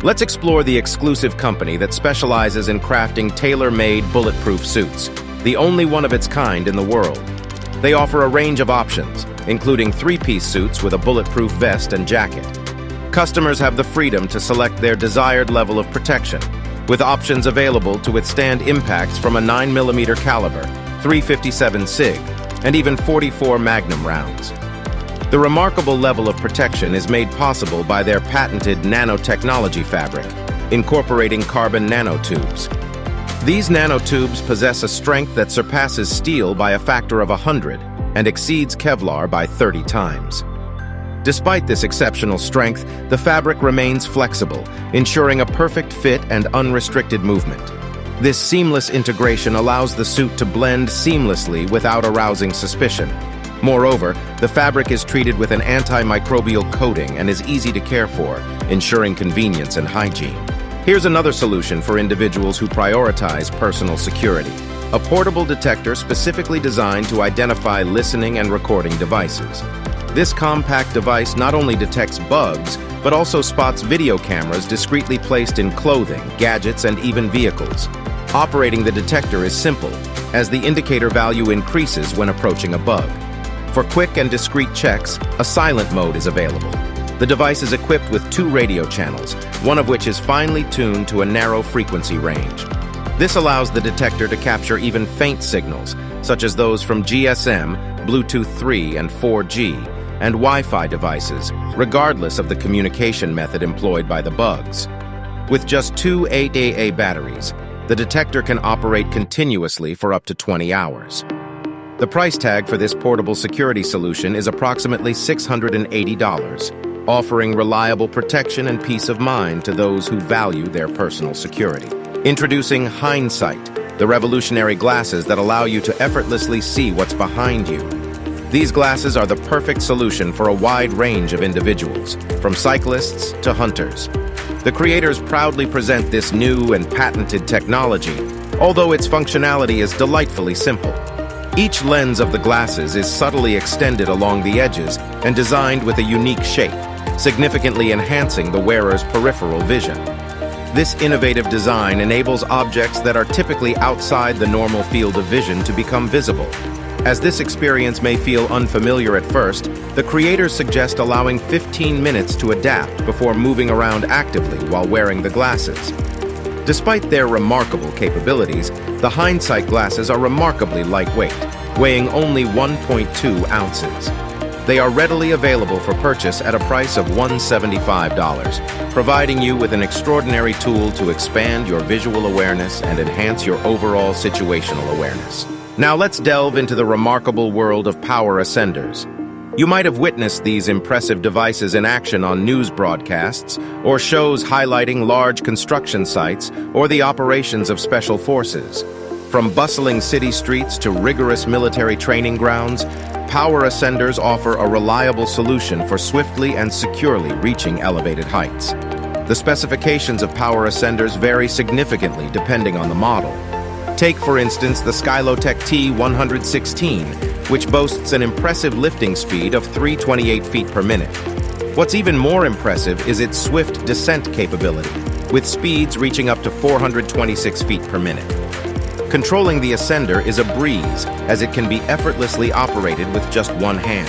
Let's explore the exclusive company that specializes in crafting tailor-made bulletproof suits, the only one of its kind in the world. They offer a range of options, including three-piece suits with a bulletproof vest and jacket. Customers have the freedom to select their desired level of protection, with options available to withstand impacts from a 9mm caliber, 357 SIG, and even 44 Magnum rounds. The remarkable level of protection is made possible by their patented nanotechnology fabric, incorporating carbon nanotubes. These nanotubes possess a strength that surpasses steel by a factor of 100 and exceeds Kevlar by 30 times. Despite this exceptional strength, the fabric remains flexible, ensuring a perfect fit and unrestricted movement. This seamless integration allows the suit to blend seamlessly without arousing suspicion. Moreover, the fabric is treated with an antimicrobial coating and is easy to care for, ensuring convenience and hygiene. Here's another solution for individuals who prioritize personal security: a portable detector specifically designed to identify listening and recording devices. This compact device not only detects bugs, but also spots video cameras discreetly placed in clothing, gadgets, and even vehicles. Operating the detector is simple, as the indicator value increases when approaching a bug. For quick and discreet checks, a silent mode is available. The device is equipped with 2 radio channels, one of which is finely tuned to a narrow frequency range. This allows the detector to capture even faint signals, such as those from GSM, Bluetooth 3 and 4G, and Wi-Fi devices, regardless of the communication method employed by the bugs. With just 2 8AA batteries, the detector can operate continuously for up to 20 hours. The price tag for this portable security solution is approximately $680, offering reliable protection and peace of mind to those who value their personal security. Introducing Hindsight, the revolutionary glasses that allow you to effortlessly see what's behind you. These glasses are the perfect solution for a wide range of individuals, from cyclists to hunters. The creators proudly present this new and patented technology, although its functionality is delightfully simple. Each lens of the glasses is subtly extended along the edges and designed with a unique shape, significantly enhancing the wearer's peripheral vision. This innovative design enables objects that are typically outside the normal field of vision to become visible. As this experience may feel unfamiliar at first, the creators suggest allowing 15 minutes to adapt before moving around actively while wearing the glasses. Despite their remarkable capabilities, the Hindsight glasses are remarkably lightweight, weighing only 1.2 ounces. They are readily available for purchase at a price of $175, providing you with an extraordinary tool to expand your visual awareness and enhance your overall situational awareness. Now let's delve into the remarkable world of power ascenders. You might have witnessed these impressive devices in action on news broadcasts or shows highlighting large construction sites or the operations of special forces. From bustling city streets to rigorous military training grounds, power ascenders offer a reliable solution for swiftly and securely reaching elevated heights. The specifications of power ascenders vary significantly depending on the model. Take, for instance, the Skylotech T116, which boasts an impressive lifting speed of 328 feet per minute. What's even more impressive is its swift descent capability, with speeds reaching up to 426 feet per minute. Controlling the ascender is a breeze, as it can be effortlessly operated with just one hand.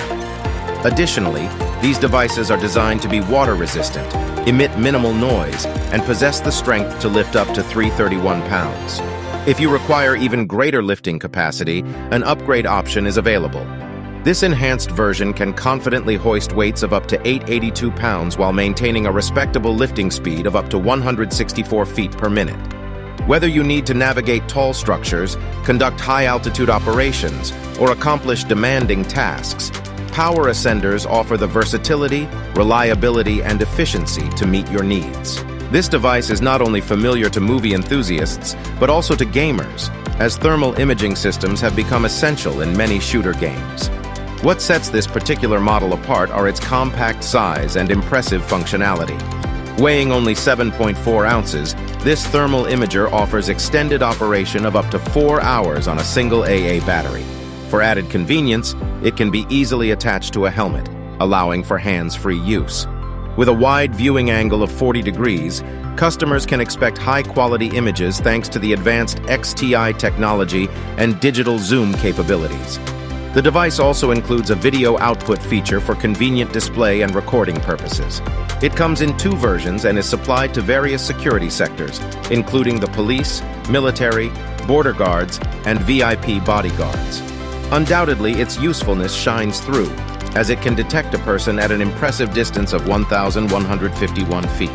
Additionally, these devices are designed to be water-resistant, emit minimal noise, and possess the strength to lift up to 331 pounds. If you require even greater lifting capacity, an upgrade option is available. This enhanced version can confidently hoist weights of up to 882 pounds while maintaining a respectable lifting speed of up to 164 feet per minute. Whether you need to navigate tall structures, conduct high-altitude operations, or accomplish demanding tasks, power ascenders offer the versatility, reliability, and efficiency to meet your needs. This device is not only familiar to movie enthusiasts, but also to gamers, as thermal imaging systems have become essential in many shooter games. What sets this particular model apart are its compact size and impressive functionality. Weighing only 7.4 ounces, this thermal imager offers extended operation of up to 4 hours on a single AA battery. For added convenience, it can be easily attached to a helmet, allowing for hands-free use. With a wide viewing angle of 40 degrees, customers can expect high-quality images thanks to the advanced XTI technology and digital zoom capabilities. The device also includes a video output feature for convenient display and recording purposes. It comes in 2 versions and is supplied to various security sectors, including the police, military, border guards, and VIP bodyguards. Undoubtedly, its usefulness shines through, as it can detect a person at an impressive distance of 1,151 feet.